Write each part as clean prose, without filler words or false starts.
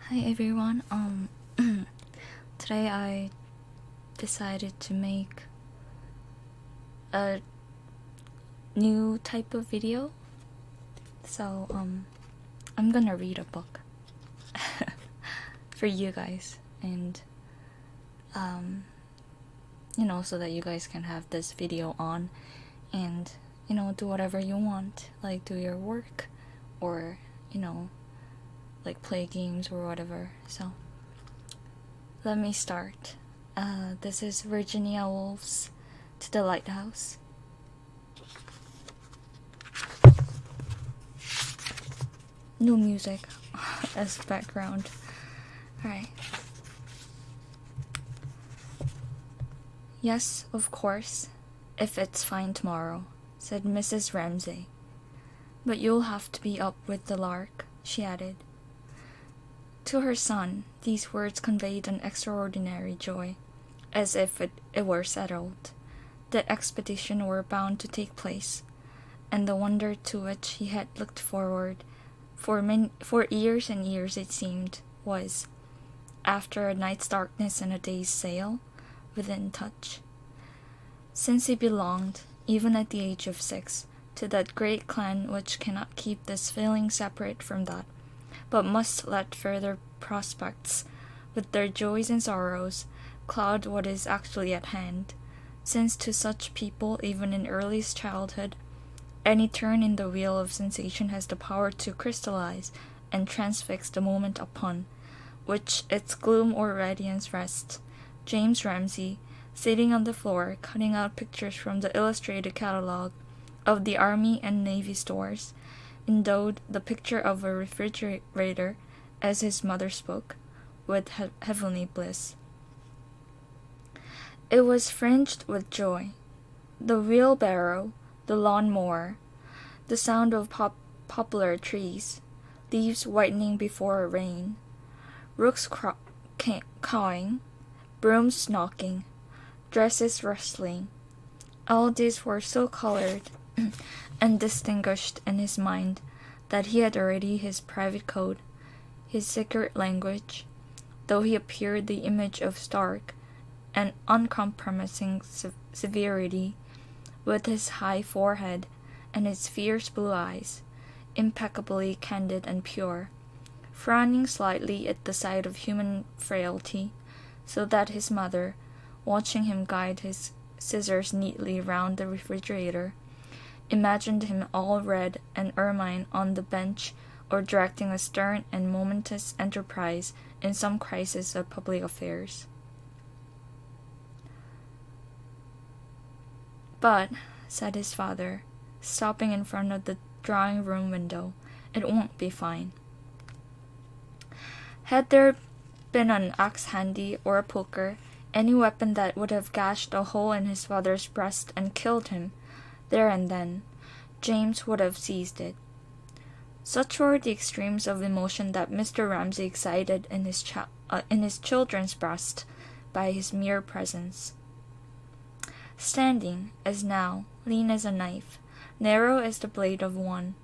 Hi everyone. Today I decided to make a new type of video. So I'm gonna read a book for you guys, and so that you guys can have this video on and do whatever you want, like do your work or like play games or whatever. So let me start. This is Virginia Woolf's To the Lighthouse. No music as background. Alright. Yes, of course, if it's fine tomorrow, said Mrs. Ramsay. But you'll have to be up with the lark, she added. To her son, these words conveyed an extraordinary joy, as if it were settled. The expedition were bound to take place, and the wonder to which he had looked forward for years and years, it seemed, was, after a night's darkness and a day's sail, within touch. Since he belonged, even at the age of 6, to that great clan which cannot keep this feeling separate from that, but must let further prospects, with their joys and sorrows, cloud what is actually at hand, since to such people, even in earliest childhood, any turn in the wheel of sensation has the power to crystallize and transfix the moment upon which its gloom or radiance rests. James Ramsay, sitting on the floor, cutting out pictures from the illustrated catalogue of the Army and Navy stores, endowed the picture of a refrigerator, as his mother spoke, with heavenly bliss. It was fringed with joy. The wheelbarrow, the lawn-mower, the sound of poplar trees, leaves whitening before a rain, rooks cawing, brooms knocking, dresses rustling, all these were so colored and distinguished in his mind that he had already his private code, his secret language, though he appeared the image of stark and uncompromising severity, with his high forehead and his fierce blue eyes, impeccably candid and pure, frowning slightly at the sight of human frailty, so that his mother, watching him guide his scissors neatly round the refrigerator, imagined him all red and ermine on the bench, or directing a stern and momentous enterprise in some crisis of public affairs. But, said his father, stopping in front of the drawing-room window, it won't be fine. Had there been an axe handy, or a poker, any weapon that would have gashed a hole in his father's breast and killed him, there and then, James would have seized it. Such were the extremes of emotion that Mr. Ramsay excited in his children's breast by his mere presence. Standing, as now, lean as a knife, narrow as the blade of one,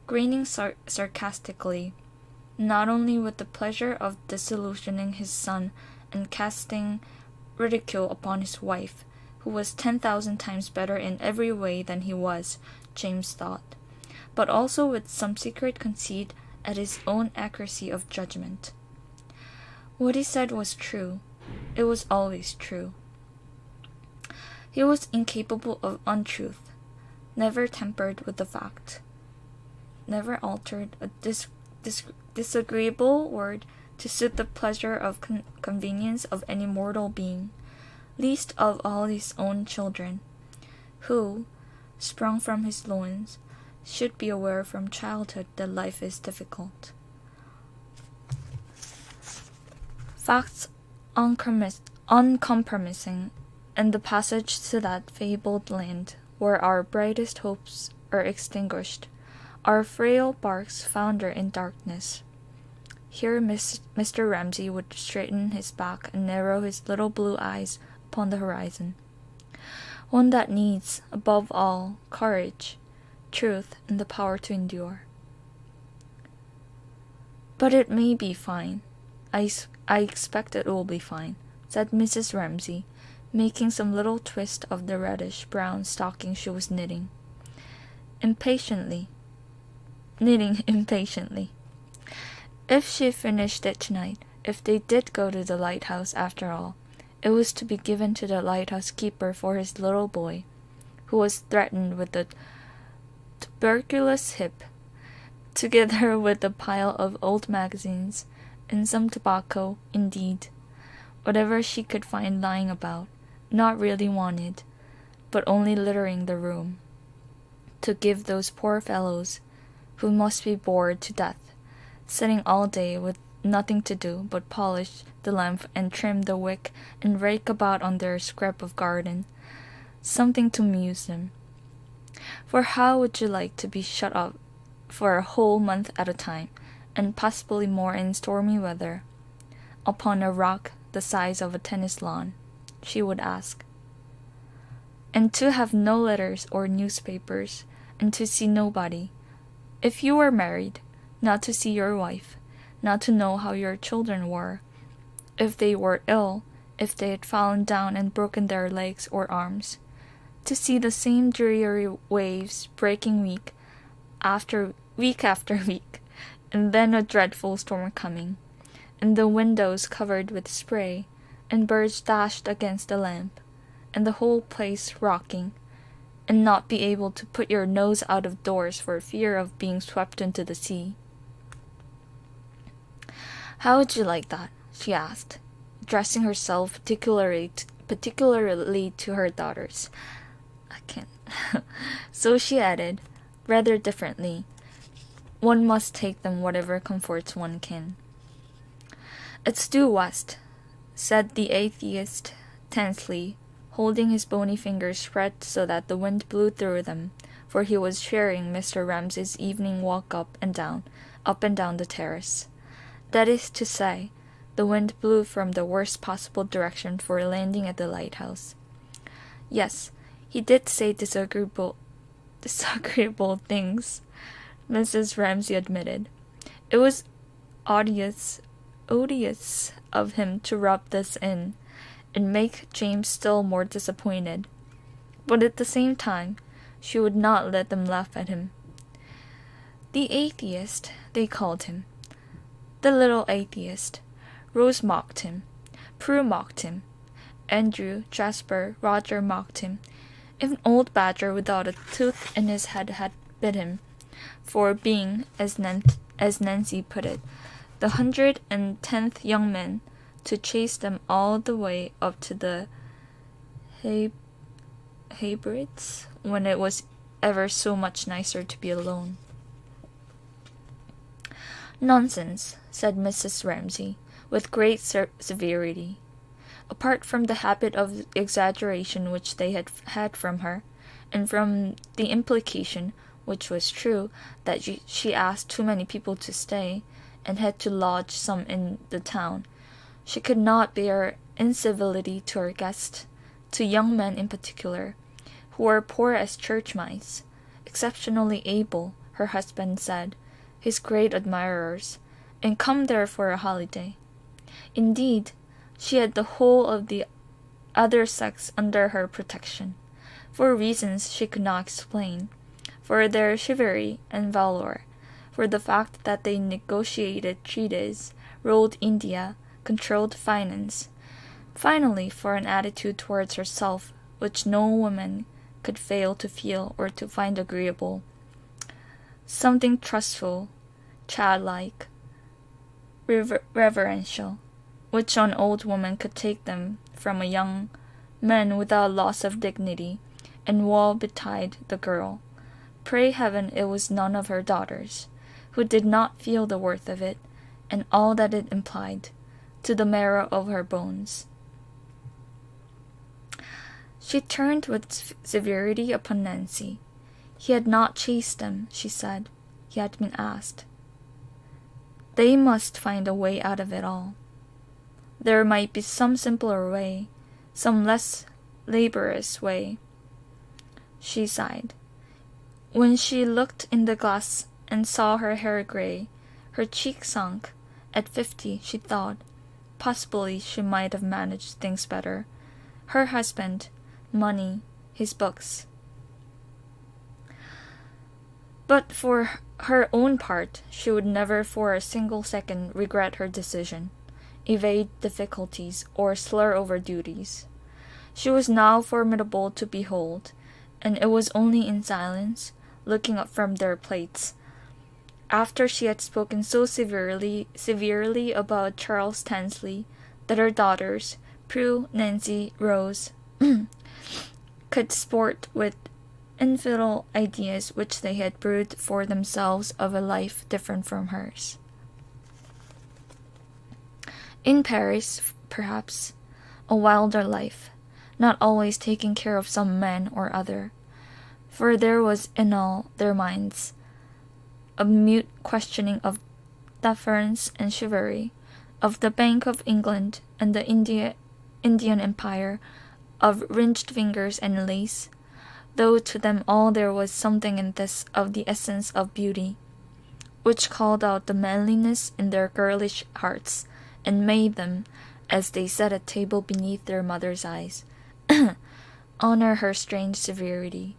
grinning sarcastically, not only with the pleasure of disillusioning his son and casting ridicule upon his wife, who was 10,000 times better in every way than he was, James thought, but also with some secret conceit at his own accuracy of judgment. What he said was true. It was always true. He was incapable of untruth, never tempered with the fact, never altered a disagreeable word to suit the pleasure of convenience of any mortal being, least of all his own children, who, sprung from his loins, should be aware from childhood that life is difficult. Facts uncompromising, and the passage to that fabled land where our brightest hopes are extinguished, our frail barks founder in darkness. Here Mr. Ramsay would straighten his back and narrow his little blue eyes upon the horizon. One that needs, above all, courage, truth, and the power to endure. But it may be fine, I expect it will be fine," said Mrs. Ramsay, making some little twist of the reddish-brown stocking she was knitting impatiently. If she finished it tonight, if they did go to the lighthouse after all, it was to be given to the lighthouse keeper for his little boy, who was threatened with the tuberculous hip, together with a pile of old magazines and some tobacco, indeed, whatever she could find lying about, not really wanted, but only littering the room, to give those poor fellows, who must be bored to death, sitting all day with nothing to do but polish the lamp and trim the wick and rake about on their scrap of garden, something to amuse them. For how would you like to be shut up for a whole month at a time, and possibly more in stormy weather, upon a rock the size of a tennis lawn, she would ask, and to have no letters or newspapers, and to see nobody, if you were married, not to see your wife, not to know how your children were, if they were ill, if they had fallen down and broken their legs or arms, to see the same dreary waves breaking week after week, and then a dreadful storm coming, and the windows covered with spray, and birds dashed against the lamp, and the whole place rocking, and not be able to put your nose out of doors for fear of being swept into the sea. How would you like that? She asked, addressing herself particularly to her daughters. I can't. So she added, rather differently, one must take them whatever comforts one can. It's due west, said the atheist tensely, holding his bony fingers spread so that the wind blew through them, for he was sharing Mr. Ramsay's evening walk up and down the terrace. That is to say, the wind blew from the worst possible direction for landing at the lighthouse. Yes, he did say disagreeable things, Mrs. Ramsay admitted. It was odious of him to rub this in, and make James still more disappointed. But at the same time, she would not let them laugh at him. The atheist, they called him. The little atheist. Rose mocked him. Prue mocked him. Andrew, Jasper, Roger mocked him. Even old Badger without a tooth in his head had bit him, for being, as Nancy put it, the 110th young man to chase them all the way up to the Hebrides, when it was ever so much nicer to be alone. Nonsense, said Mrs. Ramsay, with great severity. Apart from the habit of exaggeration which they had had from her, and from the implication, which was true, that she asked too many people to stay, and had to lodge some in the town, she could not bear incivility to her guests, to young men in particular, who were poor as church mice, exceptionally able, her husband said, his great admirers, and come there for a holiday. Indeed, she had the whole of the other sex under her protection, for reasons she could not explain, for their chivalry and valor, for the fact that they negotiated treaties, ruled India, controlled finance, finally for an attitude towards herself which no woman could fail to feel or to find agreeable, something trustful, childlike, reverential, which an old woman could take them from a young man without loss of dignity, and woe betide the girl. Pray heaven it was none of her daughters, who did not feel the worth of it, and all that it implied, to the marrow of her bones. She turned with severity upon Nancy. He had not chased them, she said. He had been asked. They must find a way out of it all. There might be some simpler way, some less laborious way. She sighed. When she looked in the glass and saw her hair gray, her cheek sunk, At 50, she thought, possibly she might have managed things better. Her husband, money, his books. But for her own part, she would never for a single second regret her decision, evade difficulties, or slur over duties. She was now formidable to behold, and it was only in silence, looking up from their plates, after she had spoken so severely about Charles Tansley, that her daughters, Prue, Nancy, Rose, could sport with infidel ideas which they had brewed for themselves of a life different from hers. In Paris, perhaps, a wilder life, not always taking care of some man or other, for there was in all their minds a mute questioning of deference and chivalry, of the Bank of England and the Indian Empire, of ringed fingers and lace, though to them all there was something in this of the essence of beauty, which called out the manliness in their girlish hearts, and made them, as they sat at table beneath their mother's eyes, honor her strange severity,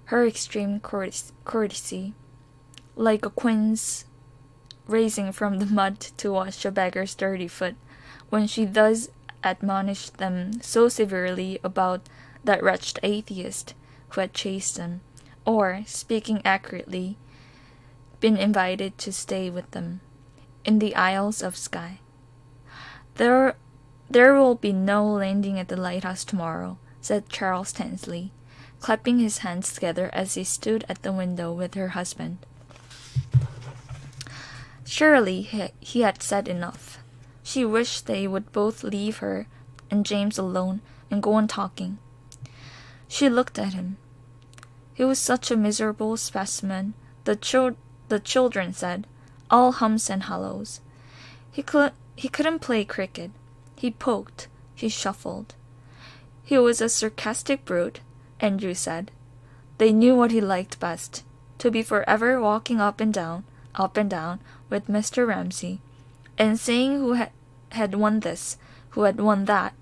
her extreme courtesy, like a queen's raising from the mud to wash a beggar's dirty foot, when she thus admonished them so severely about that wretched atheist who had chased them, or, speaking accurately, been invited to stay with them in the Isles of Skye. There will be no landing at the lighthouse tomorrow, said Charles Tansley, clapping his hands together as he stood at the window with her husband. Surely he had said enough. She wished they would both leave her and James alone and go on talking. She looked at him. He was such a miserable specimen, the children said, all hums and hollows. He couldn't play cricket. He poked. He shuffled. He was a sarcastic brute, Andrew said. They knew what he liked best, to be forever walking up and down, with Mr. Ramsay, and saying who had won this, who had won that,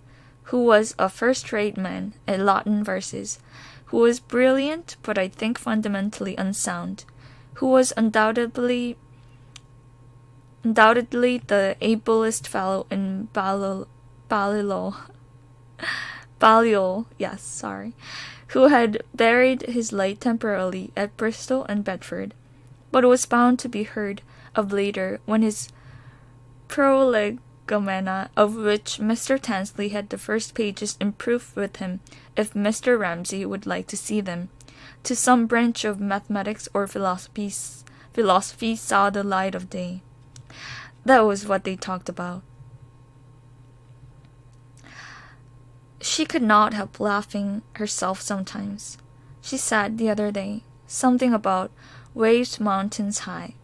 who was a first-rate man at Latin verses, who was brilliant but I think fundamentally unsound, who was undoubtedly the ablest fellow in Balliol, who had buried his light temporarily at Bristol and Bedford, but was bound to be heard of later when his prolegomena, of which Mr. Tansley had the first pages improved with him, if Mr. Ramsay would like to see them, to some branch of mathematics or philosophy saw the light of day. That was what they talked about. She could not help laughing herself sometimes. She said the other day something about waves mountains high.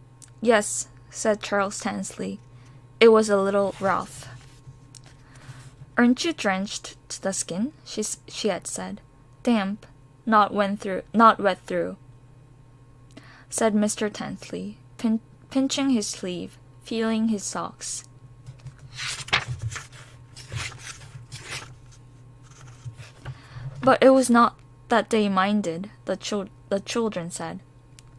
Yes, said Charles Tansley. It was a little rough. Aren't you drenched to the skin? She had said. Damp, not wet through, said Mr. Tansley, pinching his sleeve, feeling his socks. But it was not that they minded, the children said.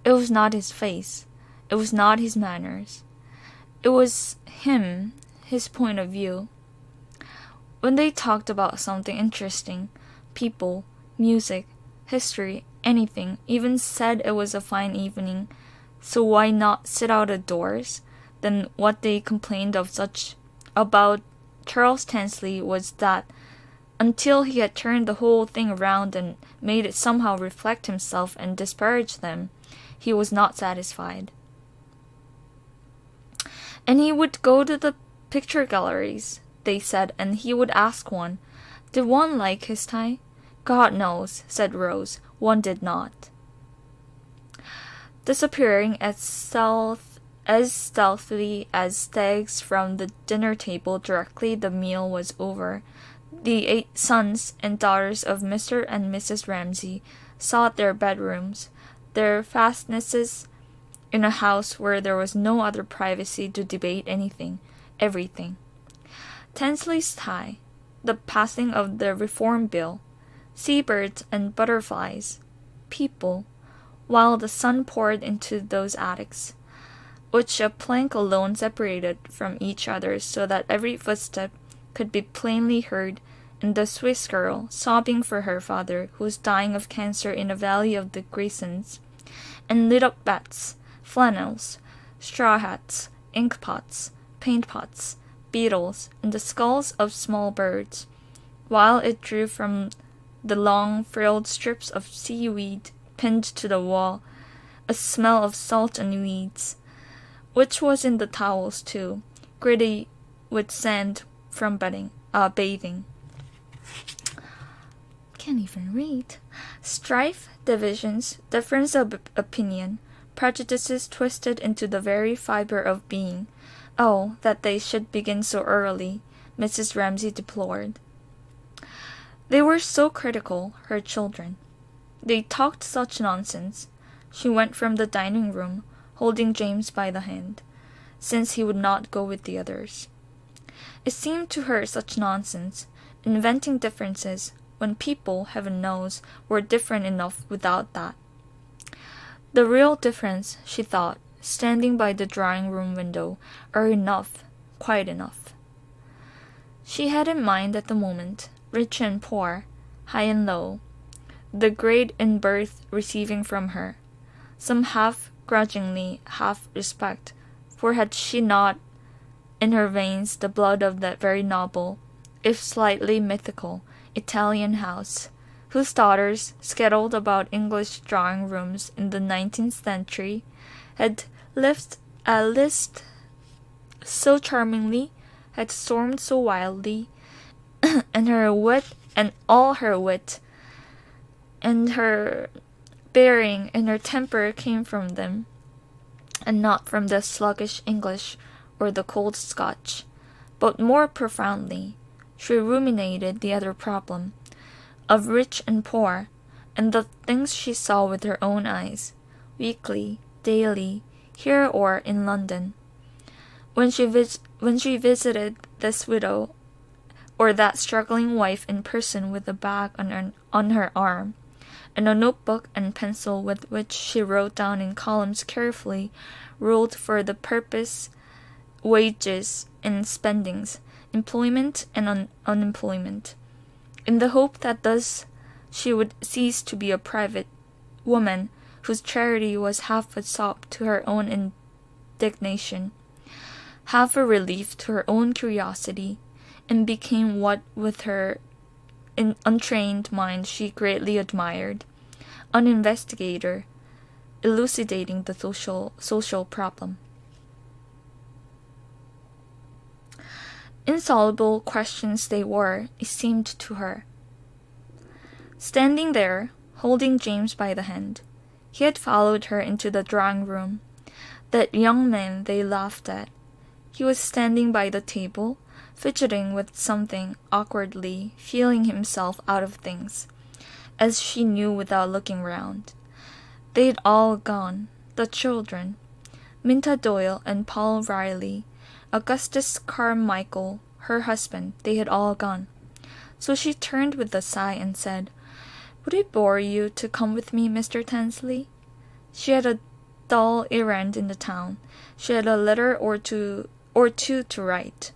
It was not his face. It was not his manners. It was him, his point of view. When they talked about something interesting, people, music, history, anything, even said it was a fine evening, so why not sit out of doors? Then what they complained about Charles Tansley was that until he had turned the whole thing around and made it somehow reflect himself and disparage them, he was not satisfied. And he would go to the picture galleries, they said, and he would ask one, did one like his tie? God knows, said Rose, one did not. Disappearing as stealthily as stags from the dinner table directly the meal was over, the 8 sons and daughters of Mr. and Mrs. Ramsay sought their bedrooms, their fastnesses, in a house where there was no other privacy to debate anything, everything. Tansley's tie, the passing of the Reform Bill, seabirds and butterflies, people, while the sun poured into those attics, which a plank alone separated from each other so that every footstep could be plainly heard, and the Swiss girl sobbing for her father who was dying of cancer in a valley of the Grisons, and lit up bats, flannels, straw hats, ink pots, paint pots, beetles, and the skulls of small birds, while it drew from the long frilled strips of seaweed pinned to the wall a smell of salt and weeds, which was in the towels too, gritty with sand from bathing. Can't even read. Strife, divisions, difference of opinion, prejudices twisted into the very fiber of being. Oh, that they should begin so early, Mrs. Ramsay deplored. They were so critical, her children. They talked such nonsense. She went from the dining room, holding James by the hand, since he would not go with the others. It seemed to her such nonsense, inventing differences, when people, heaven knows, were different enough without that. The real difference, she thought, standing by the drawing-room window, are enough, quite enough. She had in mind at the moment, rich and poor, high and low, the great in birth receiving from her, some half grudgingly, half respect, for had she not in her veins the blood of that very noble, if slightly mythical, Italian house, whose daughters, scattered about English drawing-rooms in the 19th century, had lived so charmingly, had stormed so wildly, and her wit, and all her wit, and her bearing and her temper came from them, and not from the sluggish English or the cold Scotch. But more profoundly, she ruminated the other problem, of rich and poor, and the things she saw with her own eyes, weekly, daily, here or in London. When she visited this widow or that struggling wife in person with a bag on her arm, and a notebook and pencil with which she wrote down in columns carefully ruled for the purpose wages and spendings, employment and unemployment, in the hope that thus she would cease to be a private woman whose charity was half a sop to her own indignation, half a relief to her own curiosity, and became what with her untrained mind she greatly admired, an investigator, elucidating the social problem. Insoluble questions they were, it seemed to her. Standing there, holding James by the hand, he had followed her into the drawing-room. That young man they laughed at. He was standing by the table, fidgeting with something awkwardly, feeling himself out of things, as she knew without looking round. They had all gone, the children, Minta Doyle and Paul Riley, Augustus Carmichael, her husband, they had all gone. So she turned with a sigh and said, "Would it bore you to come with me, Mr. Tansley?" She had a dull errand in the town. She had a letter or two to write.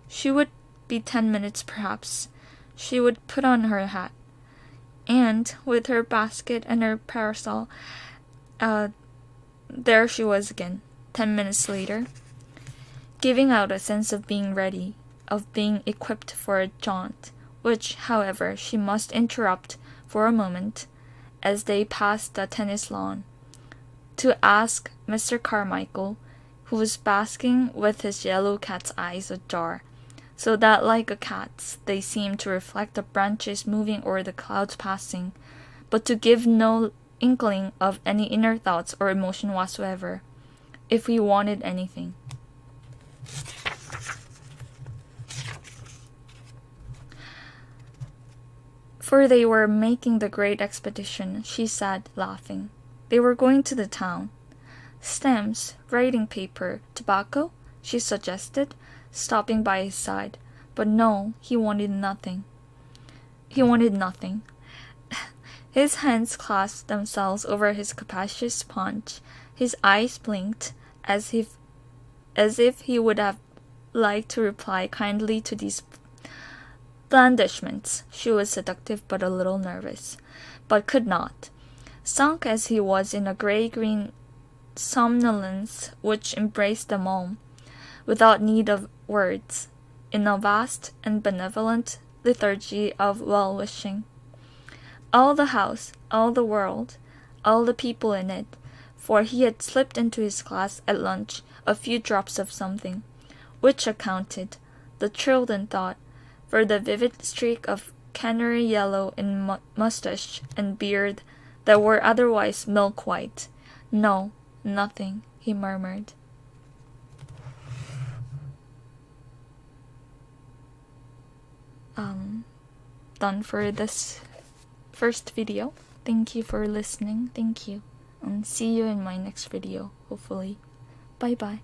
She would be 10 minutes perhaps. She would put on her hat. And, with her basket and her parasol, there she was again, 10 minutes later, giving out a sense of being ready, of being equipped for a jaunt, which, however, she must interrupt for a moment, as they passed the tennis lawn, to ask Mr. Carmichael, who was basking with his yellow cat's eyes ajar, so that like a cat's they seemed to reflect the branches moving or the clouds passing, but to give no inkling of any inner thoughts or emotion whatsoever, if he wanted anything. For they were making the great expedition, she said, laughing. They were going to the town. Stamps, writing paper, tobacco, she suggested, stopping by his side. But no, he wanted nothing. He wanted nothing. His hands clasped themselves over his capacious paunch. His eyes blinked as if he would have liked to reply kindly to these blandishments. She was seductive but a little nervous, but could not. Sunk as he was in a grey-green somnolence which embraced them all, without need of words, in a vast and benevolent lethargy of well-wishing. All the house, all the world, all the people in it, for he had slipped into his glass at lunch a few drops of something, which accounted, the children thought, for the vivid streak of canary yellow in moustache and beard that were otherwise milk-white. No, nothing, he murmured. Done for this first video. Thank you for listening. Thank you. And see you in my next video, hopefully. Bye bye.